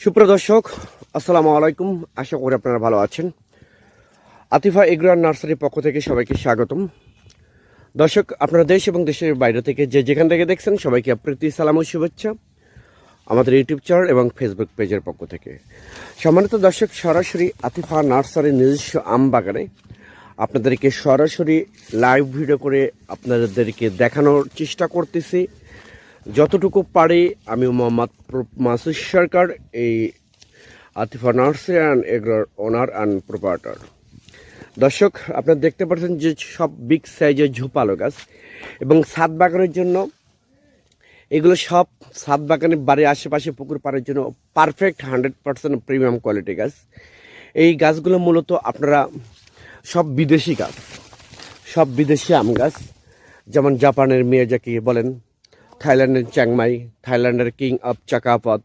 সুপ্রিয় দর্শক, আসসালামু আলাইকুম। আশা করি আপনারা ভালো আছেন। আতিফা এগ্রো নার্সারির পক্ষ থেকে সবাইকে স্বাগতম। দর্শক, আপনারা দেশ এবং দেশের বাইরে থেকে যেখান থেকে দেখছেন সবাইকে প্রীতি সালাম ও শুভেচ্ছা আমাদের ইউটিউব চ্যানেল এবং ফেসবুক পেজের পক্ষ থেকে। সম্মানিত দর্শক, সরাসরি আতিফা নার্সারির নিজস্ব আম বাগানে আপনাদেরকে সরাসরি লাইভ ভিডিও করে আপনাদেরকে দেখানোর চেষ্টা করতেছি যতটুকু পারি। আমি মোহাম্মদ মাসুদ সরকার, এই আতিফা নার্সারি অ্যান্ড এগ্রোর ওনার অ্যান্ড প্রোপাইটার। দর্শক, আপনারা দেখতে পাচ্ছেন যে সব বিগ সাইজের ঝোপালো গাছ এবং ছাদ বাগানের জন্য এগুলো সব ছাদ বাগানের বাড়ির আশেপাশে পুকুর পাড়ের জন্য পারফেক্ট 100% প্রিমিয়াম কোয়ালিটি গাছ। এই গাছগুলো মূলত আপনারা সব বিদেশি গাছ, সব বিদেশি আম গাছ, যেমন জাপানের মিয়াজাকি বলেন, থাইল্যান্ডের চ্যাংমাই, থাইল্যান্ডের কিং অফ চাকাপথ,